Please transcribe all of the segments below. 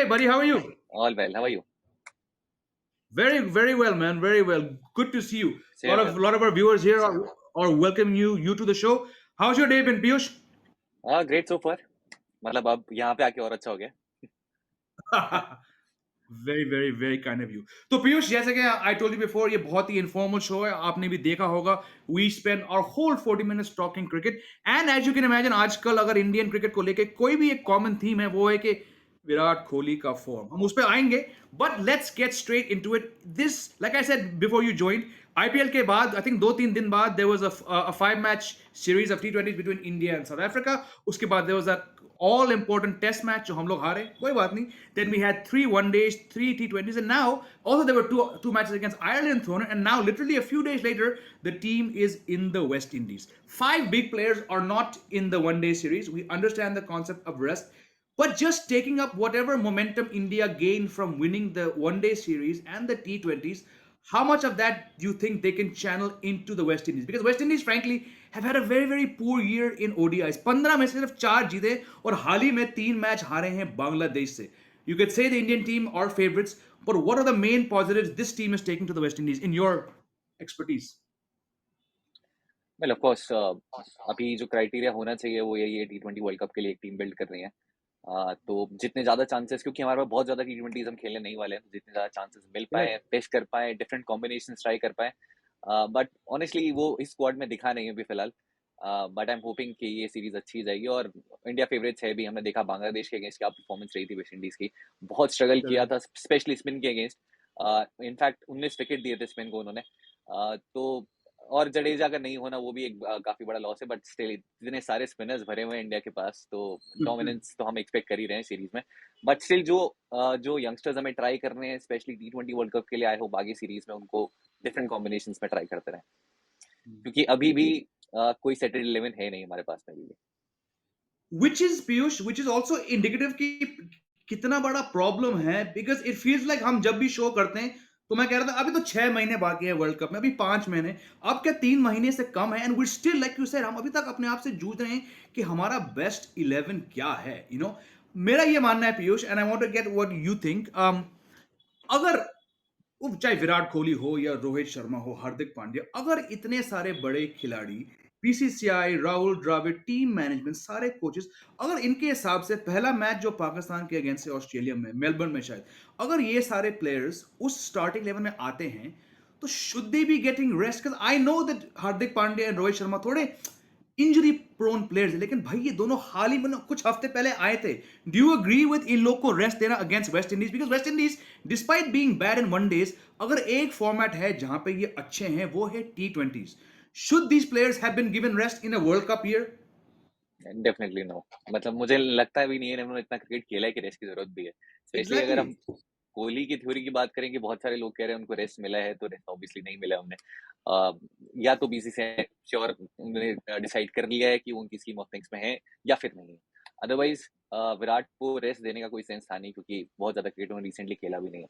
Hey, buddy, how are you? All well. How are you? Very, very well, man. Very well. Good to see you. A lot Same of here. lot of our viewers here are welcoming you to the show. How's your day been, Piyush? Great so far. मतलब अब यहाँ पे आके और अच्छा हो गया. Very very very kind of you. तो पीयूष, जैसे कि आई टोल्ड यू बिफोर, ये बहुत ही इनफॉर्मल शो है, आपने भी देखा होगा. We spend our whole 40 minutes talking cricket, and as you can imagine आजकल अगर इंडियन क्रिकेट को लेके कोई भी एक कॉमन थीम है, वो है कि विराट कोहली का फॉर्म. हम उस पर आएंगे, but let's get straight into it. This, like I said before you joined, IPL के बाद आई थिंक 2-3 दिन बाद there was a 5 match series of T20 between India and South Africa. उसके बाद there was a all important test match जो हम लोग हारे, कोई बात नहीं. Then we had 3 one-days, 3 T20s, and now also there were two matches against Ireland thrown in, and now literally a few days later the team is in the West Indies. 5 big players are not in the one-day series. We understand the concept of rest, but just taking up whatever momentum India gained from winning the one-day series and the T20s, how much of that do you think they can channel into the West Indies? Because West Indies, frankly, have had a very, very poor year in ODIs. 15 में से सिर्फ 4 जीते और हाल ही में 3 match हारे हैं बांग्लादेश से. You could say the Indian team are favorites, but what are the main positives this team is taking to the West Indies in your expertise? Well, of course, अभी जो क्राइटेरिया होना चाहिए वो यही है. T20 वर्ल्ड कप के लिए एक टीम बिल्ड कर रही है. तो जितने ज़्यादा चांसेस, क्योंकि हमारे पास बहुत ज़्यादा T20s हम खेलने नहीं वाले हैं, जितने ज़्यादा चांसेस मिल पाए, Right. टेस्ट कर पाए, डिफरेंट कॉम्बिनेशन ट्राई कर पाए. बट ऑनेस्टली वो इस स्क्वाड में दिखा नहीं है अभी फिलहाल. बट आई एम होपिंग कि ये सीरीज अच्छी जाएगी. और इंडिया फेवरेट्स है भी. हमने देखा बांग्लादेश के अगेंस्ट क्या परफॉर्मेंस रही थी वेस्ट इंडीज की. बहुत स्ट्रगल किया था, स्पेशली स्पिन के अगेंस्ट. इनफैक्ट 19 विकेट दिए थे स्पिन को उन्होंने. तो और जडेजा का नहीं होना वो भी एक काफी बड़ा लॉस है. बट स्टिल इतने सारे स्पिनर्स भरे हुए हैं इंडिया के पास, तो डोमिनेंस तो हम एक्सपेक्ट कर ही रहे हैं सीरीज में. बट स्टिल जो यंगस्टर्स हमें ट्राई कर रहे हैं, स्पेशली T20 वर्ल्ड कप के लिए, आई होप आगे सीरीज में उनको डिफरेंट कॉम्बिनेशंस में ट्राई करते रहें, क्योंकि अभी भी कोई सेटेड 11 है नहीं हमारे पास में भी. Which is Piyush, which is also indicative कि कितना बड़ा प्रॉब्लम है. बिकॉज इट फील्स लाइक हम जब भी शो करते हैं तो मैं कह रहा था अभी तो 6 महीने बाकी है वर्ल्ड कप में, अभी 5 महीने, अब क्या 3 महीने से कम है, and we still like you said हम अभी तक अपने आप से जूझ रहे हैं कि हमारा बेस्ट 11 क्या है. मेरा ये मानना है Piyush, and I want to get what you think. अगर वो चाहे विराट कोहली हो या रोहित शर्मा हो, हार्दिक पांड्या, अगर इतने सारे बड़े खिलाड़ी, BCCI, Rahul Dravid, team management, सारे कोचेस, अगर इनके हिसाब से पहला मैच जो पाकिस्तान के अगेंस्ट है ऑस्ट्रेलिया में, मेलबर्न में शायद, अगर ये सारे प्लेयर्स उस स्टार्टिंग लेवल में आते हैं, तो should they be getting rest? I know that Hardik Pandya and Rohit Sharma थोड़े इंजरी प्रोन प्लेयर्स है, लेकिन भाई ये दोनों हाल ही में कुछ हफ्ते पहले आए थे. Do you agree with in लोग को रेस्ट देना against West Indies? Because West Indies despite being bad in one-days, अगर एक फॉर्मेट है जहां पे ये अच्छे हैं वो है T20s. Should these players have been given rest in a world cup year? Definitely no. मतलब मुझे लगता भी नहीं है उन्होंने इतना क्रिकेट खेला है कि रेस्ट की जरूरत भी है. स्पेशली अगर एग्जैक्टली. हम कोहली की थ्योरी की बात करें कि बहुत सारे लोग कह रहे हैं उनको रेस्ट मिला है, तो रेस्ट ऑब्वियसली नहीं मिला उन्हें. या तो बीसीसीआई श्योर उन्होंने डिसाइड कर लिया है कि वो उनकी स्कीम ऑफ थिंग्स में है, या फिर नहीं. अदरवाइज विराट को रेस्ट देने का कोई सेंस था नहीं, क्योंकि बहुत ज्यादा क्रिकेट उन्होंने रिसेंटली खेला भी नहीं है.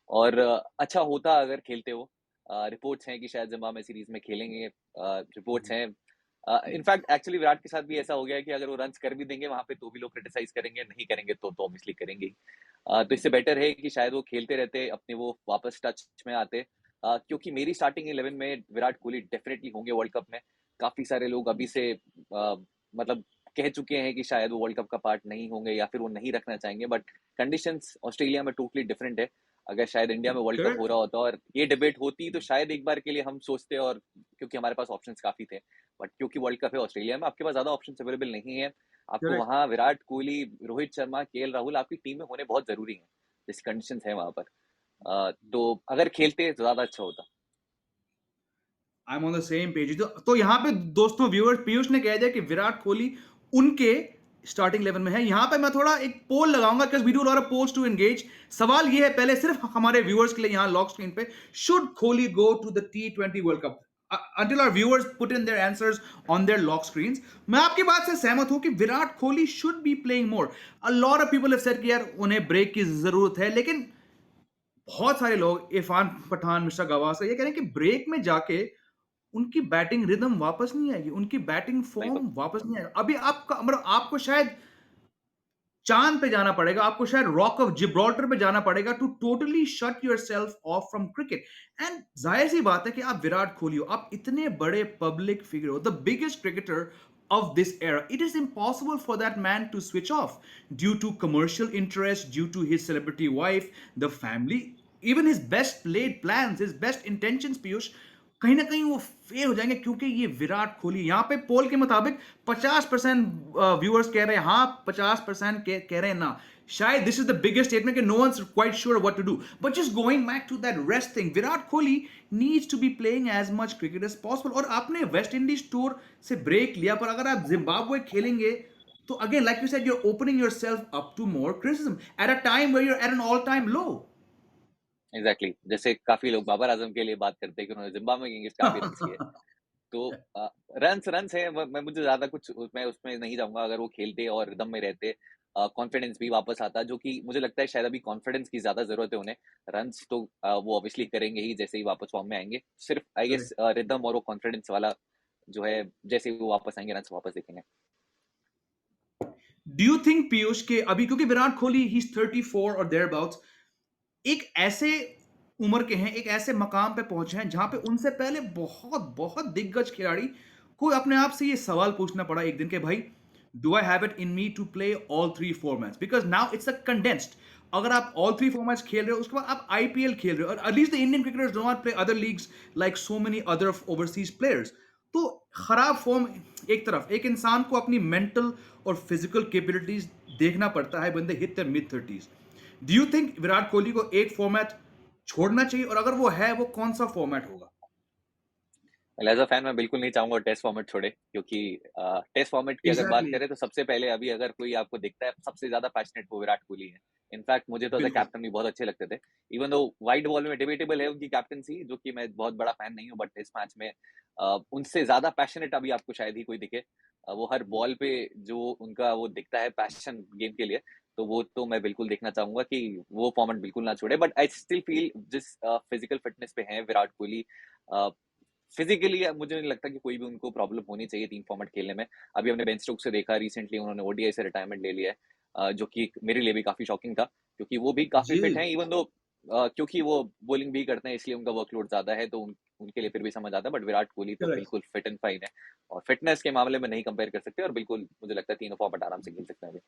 और अच्छा होता अगर खेलते हो. रिपोर्ट्स हैं कि शायद जिम्बाब्वे सीरीज में खेलेंगे. रिपोर्ट्स हैं. इनफैक्ट एक्चुअली विराट के साथ भी ऐसा हो गया कि अगर वो रन्स कर भी देंगे वहां पे तो भी लोग क्रिटिसाइज करेंगे, नहीं करेंगे तो ऑब्वियसली करेंगे ही. तो इससे बेटर है कि शायद वो खेलते रहते, अपने वो वापस टच में आते. क्योंकि मेरी स्टार्टिंग 11 में विराट कोहली डेफिनेटली होंगे वर्ल्ड कप में. काफी सारे लोग अभी से मतलब कह चुके हैं कि शायद वो वर्ल्ड कप का पार्ट नहीं होंगे या फिर वो नहीं रखना चाहेंगे. बट कंडीशंस ऑस्ट्रेलिया में टोटली डिफरेंट है. अगर शायद इंडिया में वर्ल्ड कप हो रहा होता और ये डिबेट होती तो शायद एक बार के लिए हम सोचते, और क्योंकि हमारे पास ऑप्शंस काफी थे. बट क्योंकि वर्ल्ड कप है ऑस्ट्रेलिया में, आपके पास ज्यादा ऑप्शंस अवेलेबल नहीं है. आपको वहां विराट कोहली, रोहित शर्मा, केएल राहुल आपकी टीम में होने बहुत जरूरी है, जैसी कंडीशंस है वहां पर. तो अगर खेलते तो ज्यादा अच्छा होता. I am on the same page. तो यहाँ पे दोस्तों, व्यूअर्स, पीयूष ने कह दिया कि विराट कोहली उनके स्टार्टिंग 11 में है. यहां पे मैं थोड़ा एक पोल लगाऊंगा, because we do lot of polls to engage. सवाल ये है पहले सिर्फ हमारे व्यूअर्स के लिए यहां लॉक स्क्रीन पे, should Kohli go to the T20 world cup? Until our viewers put in their answers on their lock screens, मैं आपकी बात से सहमत हूं कि Virat Kohli should be playing more. A lot of people have said कि यार उन्हें ब्रेक की जरूरत है, लेकिन बहुत सारे लोग, इरफान पठान, मिस्टर गवास्कर, ये कह रहे हैं कि ब्रेक में जाके उनकी बैटिंग रिदम वापस नहीं आएगी, उनकी बैटिंग बिल्कुल. फॉर्म वापस नहीं आएगा. अभी आपका मतलब आपको शायद चांद पे जाना पड़ेगा, आपको शायद रॉक ऑफ जिब्राल्टर पे जाना पड़ेगा to totally shut yourself off from cricket. And जाहिर सी बात है कि आप विराट कोहली हो, आप इतने बड़े पब्लिक फिगर हो, the biggest cricketer of this era. It is impossible for that man to switch off due to commercial interest, due to his celebrity wife, the family, even his best laid plans, his best intentions, Piyush कहीं ना कहीं वो fail हो जाएंगे, क्योंकि ये विराट कोहली, यहाँ पे पोल के मुताबिक 50% व्यूअर्स कह रहे हैं हाँ, 50% कह रहे हैं ना। शायद this is the biggest statement कि no one quite sure what to do, but just going back to that rest thing, Virat Kohli needs to be playing as much cricket as possible. और आपने वेस्ट इंडीज टूर से break लिया, पर अगर आप Zimbabwe खेलेंगे तो again like you said, you are opening yourself up to more criticism at a time where you are at N all time low. Exactly exactly. जैसे काफी लोग बाबर आजम के लिए बात करते हैं कि उन्होंने जिम्बाब्वे किंग्स काफी रन किए, तो रन्स है। मैं मुझे ज्यादा कुछ मैं उसमें नहीं जाऊंगा। अगर वो खेलते और रिदम में रहते, कॉन्फिडेंस भी वापस आता, जो कि मुझे लगता है शायद अभी कॉन्फिडेंस की ज्यादा जरूरत है उन्हें। रन्स तो वो ऑब्वियसली करेंगे ही जैसे ही वापस फॉर्म में आएंगे। सिर्फ आई गेस रिदम और वो कॉन्फिडेंस वाला जो है, जैसे ही वो वापस आएंगे रन्स वापस देखेंगे। डू यू थिंक पीयूष के अभी, क्योंकि विराट कोहली ही इज 34 और देयर अबाउट्स, एक ऐसे उम्र के हैं, एक ऐसे मकाम पे पहुंचे हैं जहां पे उनसे पहले बहुत बहुत दिग्गज खिलाड़ी को अपने आप से ये सवाल पूछना पड़ा एक दिन के, भाई do I have it in me to play all three formats, because now it's a condensed. अगर आप ऑल थ्री फॉर्मेट्स खेल रहे हो, उसके बाद आप आईपीएल खेल रहे हो, और at least the Indian cricketers do not play other leagues like so many other overseas players. तो खराब फॉर्म एक तरफ, एक इंसान को अपनी मेंटल और फिजिकल कैपेबिलिटीज देखना पड़ता है when they hit their mid 30s। Do you think Virat Kohli को एक फॉर्मेट छोड़ना चाहिए, और अगर वो है, वो कौन सा फॉर्मेट होगा? एज अ फैन मैं बिल्कुल नहीं चाहूंगा टेस्ट फॉर्मेट छोड़े, क्योंकि टेस्ट फॉर्मेट की अगर बात एग्जैक्टली करें तो सबसे पहले अभी अगर कोई आपको दिखता है सबसे ज्यादा पैशनेट वो विराट कोहली है। इनफैक्ट मुझे तो एज अ बिल्कुल। कैप्टन भी बहुत अच्छे लगते थे। इवन दो वाइड बॉल में डिबेटेबल है उनकी कैप्टनसी, जो कि मैं बहुत बड़ा फैन नहीं हूँ, बट इस मैच में उनसे ज्यादा पैशनेट अभी आपको शायद ही कोई दिखे। वो हर बॉल पे जो उनका वो दिखता है पैशन गेम के लिए, तो वो तो मैं बिल्कुल देखना चाहूंगा कि वो फॉर्मेट बिल्कुल ना छोड़े। बट आई स्टिल फील जिस फिजिकल फिटनेस पे है विराट कोहली, फिजिकली मुझे नहीं लगता कि कोई भी उनको प्रॉब्लम होनी चाहिए तीन फॉर्मेट खेलने में। अभी हमने बेन स्टोक्स से देखा, रिसेंटली उन्होंने ओडीआई से रिटायरमेंट ले लिया है, जो कि मेरे लिए भी काफी शॉकिंग था, क्योंकि वो भी काफी जी। फिट हैं। इवन दो क्योंकि वो बॉलिंग भी करते हैं इसलिए उनका वर्कलोड ज्यादा है, तो उनके लिए फिर भी समझ आता है। बट विराट कोहली तो करेक्ट। बिल्कुल फिट एंड फाइन है, और फिटनेस के मामले में नहीं कंपेयर कर सकते, और बिल्कुल मुझे लगता है तीनों फॉर्मेट आराम से खेल सकते हैं अभी।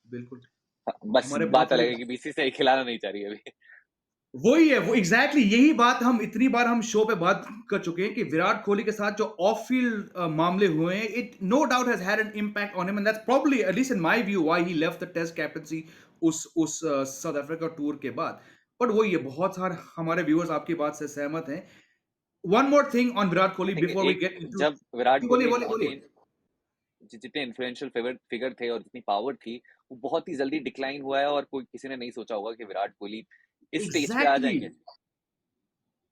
बिल्कुल। हाँ, बस हमारे बहुत बात अलग सारे, है कि बीसीसीआई खिलाना नहीं चाह रही है अभी। वही है, वो एग्जैक्टली यही बात हम इतनी बार हम शो पे बात कर चुके हैं कि विराट कोहली के साथ जो ऑफ फील्ड मामले हुए हैं, it no doubt has had an impact on him, and that's probably at least in my view why he left the test captaincy उस साउथ अफ्रीका टूर के बाद। बट वही है, बहुत सारे हमारे व्यूअर्स आपकी बात से सहमत हैं। One more thing on Virat Kohli देखिए, बिफोर वी एक गेट इनटू, जब विराट बोलिए कोहली बोलिए बोलिए। जितने इन्फ्लुएंशियल फिगर थे और जितनी पावर थी, वो बहुत ही जल्दी डिक्लाइन हुआ है, और कोई किसी ने नहीं सोचा होगा कि विराट कोहली इस स्टेज पे आ एग्जैक्टली। जाएंगे,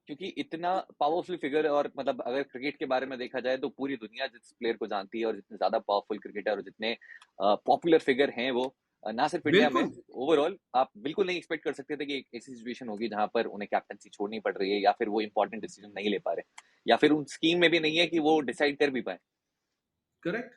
क्योंकि इतना पावरफुल फिगर। और मतलब अगर क्रिकेट के बारे में देखा जाए तो पूरी दुनिया जिस प्लेयर को जानती है, और जितने ज्यादा पावरफुल क्रिकेटर और जितने पॉपुलर फिगर हैं वो, ना सिर्फ इंडिया में, बिल्कुल। ओवरऑल आप बिल्कुल नहीं एक्सपेक्ट कर सकते थे कि एक ऐसी सिचुएशन होगी जहां पर उन्हें कैप्टनसी छोड़नी पड़ रही है, या फिर वो इंपॉर्टेंट डिसीजन नहीं ले पा रहे, या फिर उन स्कीम में भी नहीं है कि वो डिसाइड कर भी पाए। करेक्ट।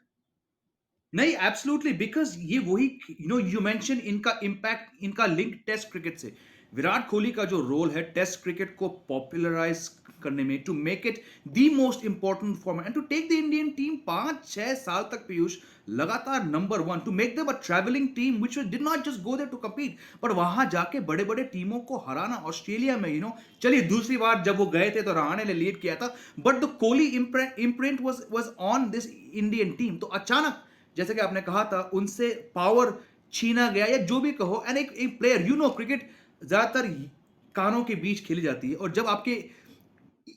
नहीं, एब्सोल्युटली, बिकॉज ये वही, यू मेंशन इनका इम्पैक्ट, इनका लिंक टेस्ट क्रिकेट से। विराट कोहली का जो रोल है टेस्ट क्रिकेट को पॉपुलराइज करने में, to make it the most important format and to take the Indian team 5-6 साल तक, पीयूष, लगातार number one, to make them a travelling team which did not just go there to compete, but वहां जाके बड़े बड़े टीमों को हराना। ऑस्ट्रेलिया में, चलिए दूसरी बार जब वो गए थे तो रहाणे ने लीड किया था, but the Kohli imprint was on this Indian team. तो अचानक, जैसे कि आपने कहा था, उनसे पावर छीना गया, या जो भी कहो, एंड एक प्लेयर, क्रिकेट ज्यादातर कानों के बीच खेली जाती है, और जब आपके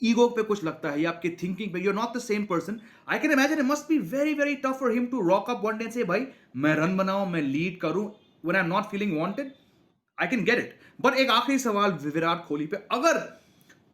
ईगो पे कुछ लगता है या आपके थिंकिंग पे, you are not the same person, I can imagine it must be very very tough for him to rock up one day से, भाई मैं रन बनाऊं, मैं लीड करूं when I am not feeling wanted. I can get it. But एक आखिरी सवाल विराट कोहली पे, अगर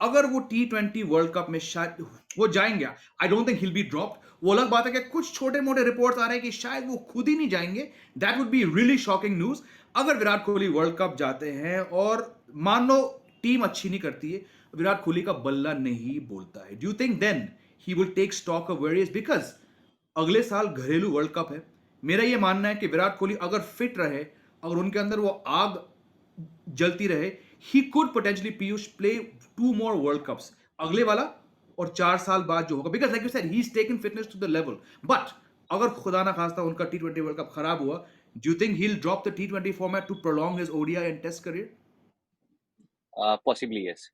अगर वो T20 वर्ल्ड कप में शायद वो जाएंगे, I don't think hill be dropped. वो अलग बात है कि कुछ छोटे मोटे रिपोर्ट्स आ रहे हैं कि शायद वो खुद ही नहीं जाएंगे, that would be really shocking news. अगर विराट कोहली वर्ल्ड कप जाते हैं और मान लो टीम अच्छी नहीं करती है, विराट कोहली का बल्ला नहीं बोलता है, do you think then he will take stock of various, because अगले साल घरेलू वर्ल्ड कप है, मेरा ये मानना है कि विराट कोहली अगर फिट रहे, अगर उनके अंदर वो आग जलती रहे, he could potentially Piyush play 2 more world cups, अगले वाला और 4 साल बाद जो होगा, because like you said he is taken fitness to the level. But अगर खुदा ना खास्ता उनका टी20 वर्ल्ड कप खराब हुआ, do you think he will drop the टी20 format to prolong his ODI and test career? Possibly yes.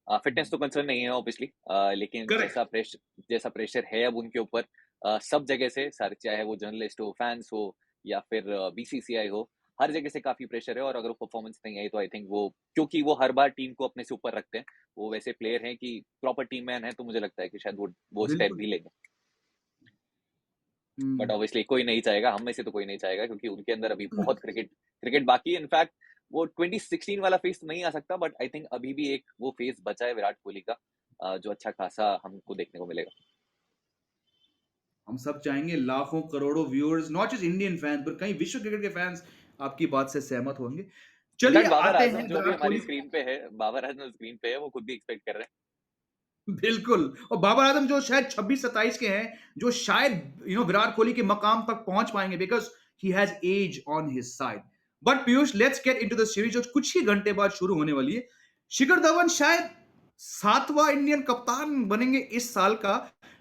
Fitness तो concern नहीं है ऑब्वियसली, लेकिन करेक्ट। जैसा प्रेशर है अब उनके ऊपर, सब जगह से सर, चाहे वो जर्नलिस्ट हो, फैंस हो, या फिर बीसीसीआई हो, हर जगह से काफी प्रेशर है। और अगर वो परफॉर्मेंस नहीं आई तो आई थिंक वो, क्योंकि वो हर बार टीम को अपने से ऊपर रखते हैं, वो वैसे प्लेयर हैं कि प्रॉपर टीम मैन है, तो मुझे लगता है कि शायद वो स्टेप बिल्कुल। भी लेंगे। But hmm. ऑब्वियसली कोई नहीं चाहेगा, हम में से तो कोई नहीं चाहेगा, क्योंकि उनके अंदर अभी बहुत क्रिकेट क्रिकेट बाकी है। इनफैक्ट वो 2016 वाला फेस तो नहीं आ सकता, बट आई थिंक अभी भी एक वो फेस बचा है विराट कोहली का, जो अच्छा खासा हमको देखने को मिलेगा। हम सब चाहेंगे लाखों करोड़ों viewers, not just Indian fans पर कई विश्व क्रिकेट के फैंस आपकी बात से सहमत होंगे। चलिए इनफैक्ट बाबर आते आजम हैं जो भी विराट हमारी कोहली। स्क्रीन पे है, बाबर आजम स्क्रीन पे है, वो खुद भी एक्सपेक्ट कर रहे हैं। बिल्कुल। और बाबर आजम जो शायद 26-27 के हैं, जो शायद विराट कोहली के मकाम तक पहुंच पाएंगे, because he has edge on his side. But Piyush, let's get into the series जो कुछ ही घंटे बाद शुरू होने वाली है। शिखर धवन शायद 7वां इंडियन कप्तान बनेंगे इस साल का।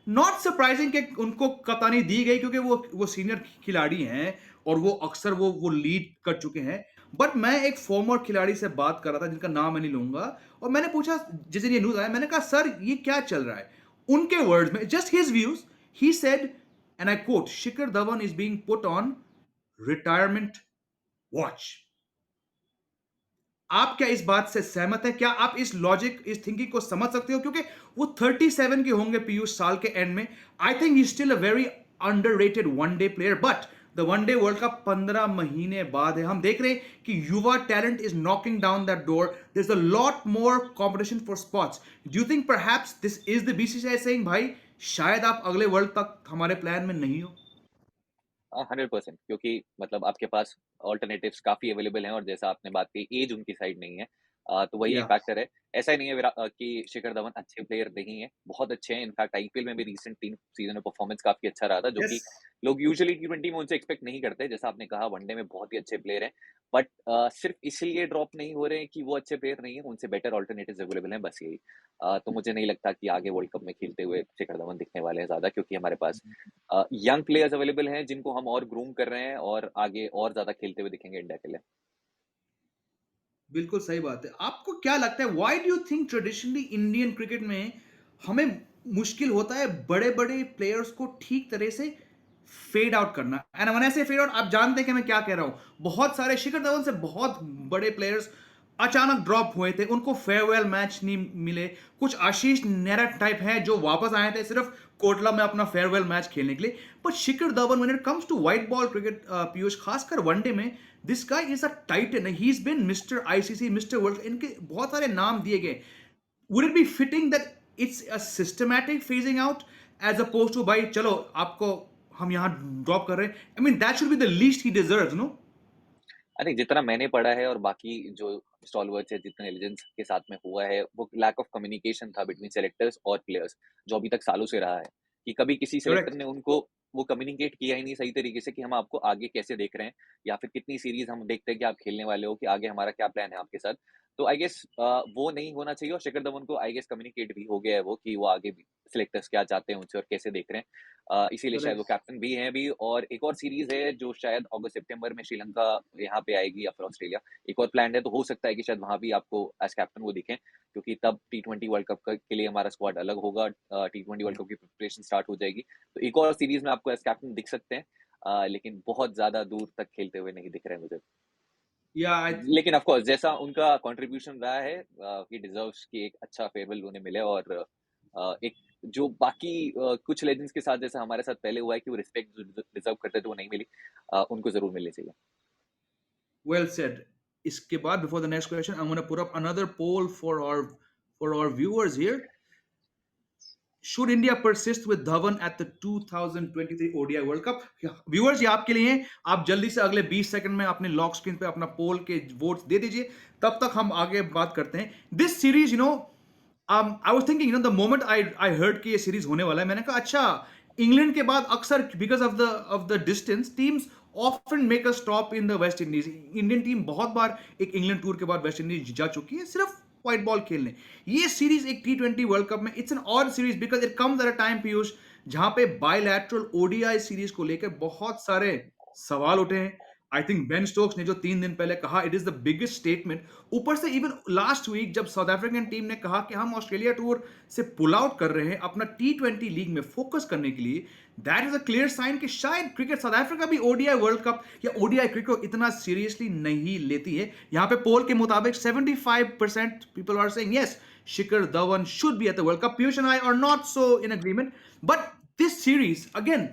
नॉट सरप्राइजिंग कि उनको कप्तानी दी गई, क्योंकि वो सीनियर खिलाड़ी हैं और वो अक्सर वो लीड कर चुके हैं। बट मैं एक फॉर्मर खिलाड़ी से बात कर रहा था जिनका नाम मैं नहीं लूंगा, और मैंने पूछा जिस दिन ये न्यूज आया, मैंने कहा सर ये क्या चल रहा है। उनके वर्ड्स में, just his views, he said, and I quote, Shikhar Dhawan is being put on retirement watch. आप क्या इस बात से सहमत हैं? क्या आप इस लॉजिक, इस थिंकिंग को समझ सकते हो? क्योंकि वो 37 के होंगे पीयूष साल के एंड में। I think he still a very underrated one day player, but the one day world cup 15 महीने बाद है। हम देख रहे हैं कि युवा talent is knocking down that door. There is a lot more competition for spots. Do you think perhaps this is the BCCI saying, भाई शायद आप अगले वर्ल्ड तक हमारे प्लान में नहीं हो? 100%, क्योंकि मतलब आपके पास ऑल्टरनेटिव्स काफ़ी अवेलेबल हैं, और जैसा आपने बात की, एज उनकी साइड नहीं है। तो वही एक या फैक्टर है। ऐसा ही नहीं है कि शिखर धवन अच्छे प्लेयर नहीं है, बहुत अच्छे हैं। इनफैक्ट आईपीएल में भी रिसेंट 3 सीज़न में परफॉर्मेंस काफ़ी अच्छा रहा था, जो यस। कि लोग यूजुअली टी20 में उनसे एक्सपेक्ट नहीं करते। जैसा आपने कहा, वनडे में बहुत ही अच्छे प्लेयर हैं, बट सिर्फ इसलिए ड्रॉप नहीं हो रहे हैं कि वो अच्छे प्लेयर नहीं हैं, उनसे बेटर ऑल्टरनेटिव्स अवेलेबल हैं, बस यही। तो मुझे नहीं लगता कि आगे वर्ल्ड कप में खेलते हुए शिखर धवन दिखने वाले हैं ज़्यादा, क्योंकि हमारे पास यंग प्लेयर्स अवेलेबल हैं, जिनको हम और ग्रूम कर रहे हैं, और आगे और ज़्यादा खेलते हुए दिखेंगे इंडिया के लिए। बिल्कुल सही बात है। आपको क्या लगता है, why do you think traditionally Indian cricket में हमें मुश्किल होता है बड़े-बड़े प्लेयर्स को ठीक तरह से फेड आउट करना? एंड व्हेन आई से फेड आउट, आप जानते हैं कि मैं क्या कह रहा हूं। बहुत सारे शिखर धवन से बहुत बड़े प्लेयर्स अचानक ड्रॉप हुए थे, उनको फेयरवेल मैच नहीं मिले। कुछ आशीष नेहरा टाइप हैं जो वापस आए थे सिर्फ कोटला में अपना फेयरवेल मैच खेलने के लिए। But Shikhar Dhawan, when it comes to white ball cricket, Piyush, खासकर वनडे में, this guy is a titan. He is been mister ICC, mister world, इनके बहुत सारे नाम दिए गए। Would it be fitting that it's a systematic phasing out, as opposed to भाई चलो आपको हम यहां ड्रॉप कर रहे हैं? I mean that should be the least he deserves, no? अरे, जितना मैंने पढ़ा है और बाकी जो स्टॉलवर्ड्स है, जितने लेजेंड्स के साथ में हुआ है, वो लैक ऑफ कम्युनिकेशन था बिटवीन सेलेक्टर्स और प्लेयर्स, जो अभी तक सालों से रहा है, कि कभी किसी सेलेक्टर करेक्ट। ने उनको वो कम्युनिकेट किया ही नहीं सही तरीके से कि हम आपको आगे कैसे देख रहे हैं, या फिर कितनी सीरीज हम देखते हैं कि आप खेलने वाले हो, कि आगे हमारा क्या प्लान है आपके साथ। तो आई गेस वो नहीं होना चाहिए, और शिखर धवन को आई गेस कम्युनिकेट भी हो गया है वो, कि वो आगे भी सेलेक्टर्स क्या चाहते हैं उनसे और कैसे देख रहे हैं। इसीलिए शायद वो करेक्ट। कैप्टन भी हैं अभी। और एक और सीरीज है जो शायद अगस्त सितंबर में श्रीलंका यहाँ पे आएगी, या फिर ऑस्ट्रेलिया, एक और प्लान है। तो हो सकता है कि शायद वहां भी आपको एज कैप्टन वो दिखें, क्योंकि तब टी20 वर्ल्ड कप के लिए हमारा स्क्वाड अलग होगा, टी20 वर्ल्ड कप की प्रिपरेशन स्टार्ट हो जाएगी। तो एक और सीरीज में आपको एज कैप्टन दिख सकते हैं, लेकिन बहुत ज्यादा दूर तक खेलते हुए नहीं दिख रहे हैं मुझे। या लेकिन ऑफ कोर्स जैसा उनका कंट्रीब्यूशन रहा है, ही डिजर्व्स कि एक अच्छा फेयरवेल उन्हें मिले, और एक जो बाकी कुछ लेजेंड्स के साथ जैसा हमारे साथ पहले हुआ है कि वो रिस्पेक्ट जो डिजर्व करते थे वो नहीं मिली, उनको जरूर मिलनी चाहिए। well said. इसके बाद, before the next question, I'm going to put up another poll for our viewers here. Should India persist with Dhawan at the 2023 ODI World Cup? Viewers, ये आपके लिए हैं। आप जल्दी से अगले 20 सेकंड में अपने लॉक स्क्रीन पे अपना पोल के वोट्स दे दीजिए। तब तक हम आगे बात करते हैं। This series, I was thinking, the moment I heard कि ये सीरीज होने वाला है, मैंने कहा अच्छा, इंग्लैंड के बाद अक्सर because of the distance teams often make a stop in the West Indies. Indian team बहुत बार एक इंग्लैंड टूर के बाद वेस्ट इंडीज जा चुकी है सिर्फ व्हाइट बॉल खेलने। ये सीरीज एक T20 वर्ल्ड कप में it's an odd series because it comes at a time Piyush जहां पे बायलैटरल ओडीआई सीरीज को लेकर बहुत सारे सवाल उठे हैं। आई थिंक बेन स्टोक्स ने जो 3 दिन पहले कहा it is the biggest statement. ऊपर से इवन लास्ट वीक जब साउथ अफ्रीकन टीम ने कहा कि हम ऑस्ट्रेलिया टूर से पुल आउट कर रहे हैं अपना T20 लीग में फोकस करने के लिए, that is a clear sign कि शायद क्रिकेट साउथ अफ्रीका भी ओडीआई वर्ल्ड कप या ओडीआई क्रिकेट को इतना सीरियसली नहीं लेती है। यहां पे पोल के मुताबिक 75% people are saying yes Shikhar Dhawan should be at the World Cup. Piyush and I are not so in agreement, but this series again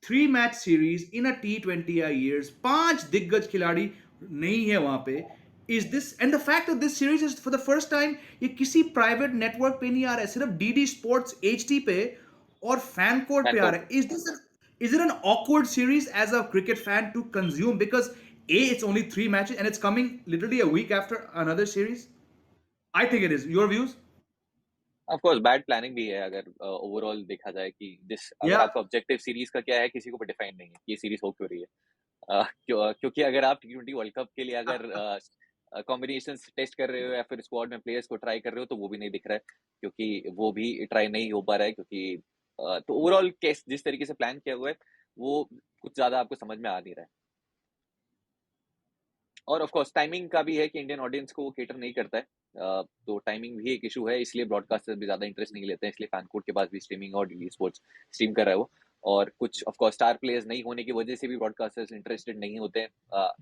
3 match series in a T20 years, 5 दिग्गज खिलाड़ी नहीं है वहां पे। Is this and the fact that this series is for the first time ये किसी private network पे नहीं आ रहा है, सिर्फ डीडी स्पोर्ट्स HD पे और फैन कोड पे आ रहा है। Is it an awkward series as a cricket fan to consume because it's only 3 matches and it's coming literally a week after another series? I think it is. Your views? Of course bad planning भी है अगर overall देखा जाए कि this अगर Yeah. आपका objective series का क्या है किसी को डिफाइन नहीं है कि ये सीरीज हो क्यों रही है। क्योंकि अगर आप T20 वर्ल्ड कप के लिए अगर कॉम्बिनेशन टेस्ट कर रहे हो या फिर स्क्वाड में प्लेयर्स को ट्राई कर रहे हो तो वो भी नहीं दिख रहा है क्योंकि वो भी ट्राई नहीं हो पा रहा है क्योंकि तो ओवरऑल केस जिस तरीके से प्लान किया हुआ है वो कुछ ज्यादा आपको समझ में आ नहीं रहा है। और ऑफ कोर्स टाइमिंग का भी है कि इंडियन ऑडियंस को वो केटर नहीं करता है। तो टाइमिंग भी एक इशू है, इसलिए ब्रॉडकास्टर्स भी ज्यादा इंटरेस्ट नहीं लेते हैं, इसलिए फैन कोड के पास भी स्ट्रीमिंग और डीडी स्पोर्ट्स स्ट्रीम कर रहा है वो। और कुछ ऑफ कोर्स स्टार प्लेयर्स नहीं होने की वजह से भी ब्रॉडकास्टर्स इंटरेस्टेड नहीं होते हैं।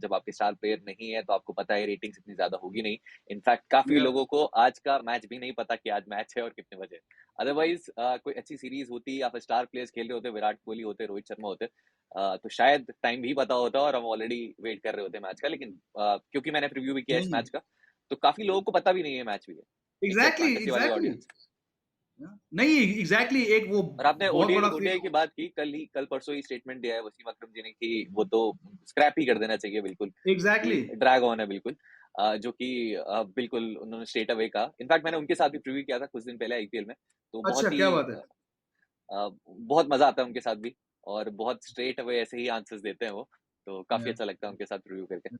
जब आपके स्टार प्लेयर नहीं है तो आपको पता है रेटिंग्स इतनी ज्यादा होगी नहीं। इनफैक्ट काफी Yeah. लोगों को आज का मैच भी नहीं पता कि आज मैच है और कितने बजे। अदरवाइज कोई अच्छी सीरीज होती या फिर स्टार प्लेयर्स खेल रहे होते, विराट कोहली होते, रोहित शर्मा होते, तो शायद टाइम भी पता होता और हम ऑलरेडी वेट कर रहे होते मैच का। लेकिन क्योंकि मैंने प्रीव्यू भी किया इस नहीं मैच का तो काफी लोगों को पता भी नहीं है मैच भी है, एक्सेप्ट एग्जैक्टली फैंटेसी वाली एग्जैक्टली ऑडियंस। नहीं एग्जैक्टली एक वो और आपने बहुत बड़ा ओडीआई की बात की, कल परसों ही स्टेटमेंट दिया है वसीम अकरम जी ने कि वो तो स्क्रैप ही कर देना चाहिए बिल्कुल, एग्जैक्टली। कि ड्रैग ऑन है बिल्कुल। जो कि बिल्कुल उन्होंने स्ट्रेट अवे कहा। इनफैक्ट मैंने उनके साथ भी प्रीव्यू किया था कुछ दिन पहले आईपीएल में, तो अच्छा बहुत ही क्या बात है। बहुत मजा आता है उनके साथ भी और बहुत स्ट्रेट अवे ऐसे ही आंसर्स देते हैं वो, तो काफी Yeah. अच्छा लगता है उनके साथ प्रीव्यू करके।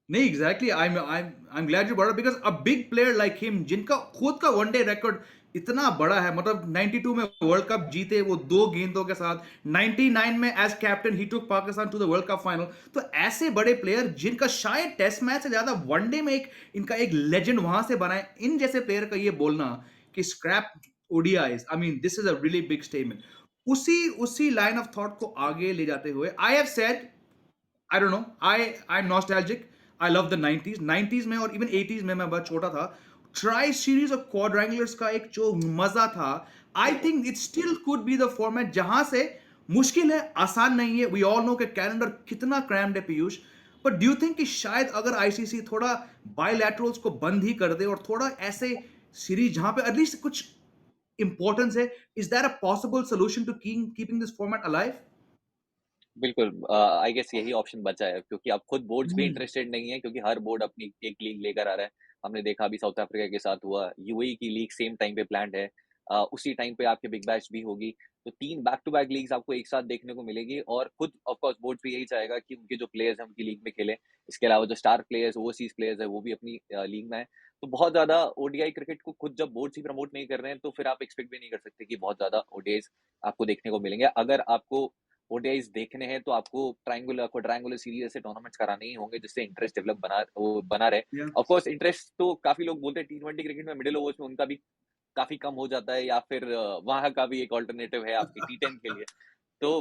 नहीं exactly I am glad you bought because a big player like him जिनका खुद का वनडे रिकॉर्ड इतना बड़ा है, मतलब 92 में वर्ल्ड कप जीते वो 2 गेंदों के साथ, 99 में as captain he took Pakistan to the World Cup final. तो ऐसे बड़े प्लेयर जिनका शायद टेस्ट मैच से ज्यादा वनडे में एक इनका एक लेजेंड वहां से बना है, इन जैसे प्लेयर का ये बोलना कि scrap ODIs, I mean this is a really big statement. उसी लाइन ऑफ थॉट को आगे ले जाते हुए I have said I don't know. I'm nostalgic. I love the 90s. 90s में और even 80s में मैं बहुत छोटा था। ट्राई सीरीज और क्वाड्रेंगुलर्स का एक जो मजा था, I think it still could be the format जहां से मुश्किल है, आसान नहीं है। वी ऑल नो कि कैलेंडर कितना क्रैम्ड है Piyush, but do you think कि शायद अगर आईसीसी थोड़ा बायलैटरल्स को बंद ही कर दे और थोड़ा ऐसे सीरीज जहां पे एटलीस्ट कुछ इंपॉर्टेंस है, is that a possible solution to keeping this format alive? बिल्कुल, आई गेस यही ऑप्शन बचा है क्योंकि अब खुद बोर्ड्स भी इंटरेस्टेड नहीं है क्योंकि हर बोर्ड अपनी एक लीग लेकर आ रहा है। हमने देखा अभी साउथ अफ्रीका के साथ हुआ, यूएई की लीग सेम टाइम पे प्लान्ड है। उसी टाइम पे आपके बिग बैश भी होगी, तो 3 बैक टू बैक लीग्स आपको एक साथ देखने को मिलेगी और खुद ऑफ कोर्स बोर्ड भी यही चाहेगा कि उनके जो प्लेयर्स हैं उनकी लीग में खेलें। इसके अलावा जो स्टार प्लेयर्स, ओवरसीज प्लेयर्स हैं वो भी अपनी लीग में हैं। तो बहुत ज़्यादा ओडीआई क्रिकेट को खुद जब बोर्ड्स ही प्रमोट नहीं कर रहे हैं तो फिर आप एक्सपेक्ट भी नहीं कर सकते कि बहुत ज़्यादा ओडीआईज आपको देखने को मिलेंगे। अगर आपको ओडीआईज देखने हैं तो आपको ट्रायंगुलर क्वाड्रेंगुलर सीरीज ऐसे टूर्नामेंट्स कराने ही होंगे जिससे इंटरेस्ट डेवलप बना रहे। Yeah. ऑफ कोर्स इंटरेस्ट तो काफी लोग बोलते हैं T20 क्रिकेट में मिडिल ओवर्स में उनका भी काफी कम हो जाता है या फिर वहां का भी एक ऑल्टरनेटिव है आपकी T10 के लिए। तो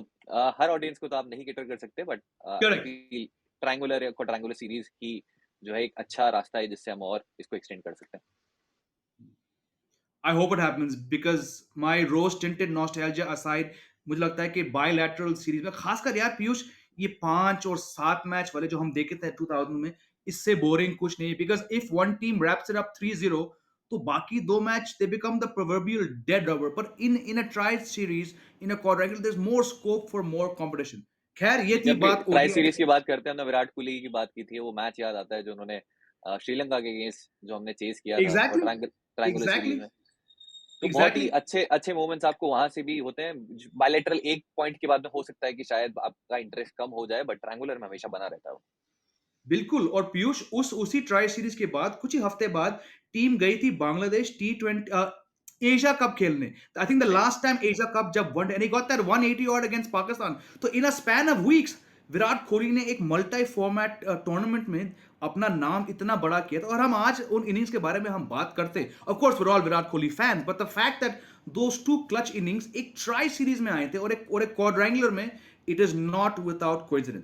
हर ऑडियंस को तो आप नहीं कैटर कर सकते, but I Correct. Feel triangular या क्वाड्रेंगुलर सीरीज की जो है एक अच्छा रास्ता है जिससे हम और इसको एक्सटेंड कर सकते हैं। I hope it happens because my rose tinted nostalgia aside, मुझे लगता है कि बायलैटरल सीरीज में खासकर यार पीयूष ये 5 और 7 मैच वाले जो हम देखे थे 2000 में, इससे बोरिंग कुछ नहीं, because if one team wraps it up 3-0 तो बाकी 2 match they become the proverbial dead over. पर in a tri series, in a quadrangle, there is more scope for more competition. खैर ये थी जब भी बात ट्राई ओडीआई। सीरीज की बात करते हैं, हमने विराट कोहली की बात की थी, वो मैच याद आता है जो उन्होंने श्रीलंका के अगेंस्ट जो हमने चेस किया था एग्जैक्टली क्वाड्रेंगुलर सीरीज एग्जैक्टली में। तो बहुत ही एग्जैक्टली। अच्छे अच्छे मोमेंट्स आपको वहां से भी होते हैं। बायलैटरल एक पॉइंट के बाद में हो सकता है कि शायद आपका इंटरेस्ट कम हो जाए, बट ट्रायंगुलर में हमेशा बना रहता है वो। बिल्कुल। और पीयूष उसी ट्राई सीरीज के बाद कुछ ही हफ्ते बाद टीम गई थी बांग्लादेश T20 एशिया कप खेलने। I think the right. Last time Asia cup जब one end he got that 180 odd against Pakistan. तो in a span of weeks Virat Kohli ने एक मल्टी फॉर्मेट टूर्नामेंट में अपना नाम इतना बड़ा किया था। और हम आज उन इनिंग्स के बारे में हम बात करते, of course we are all Virat Kohli fans, but the fact that those two clutch innings एक ट्राई सीरीज में आए थे और एक क्वाड्रेंगुलर में, it is not without coincidence.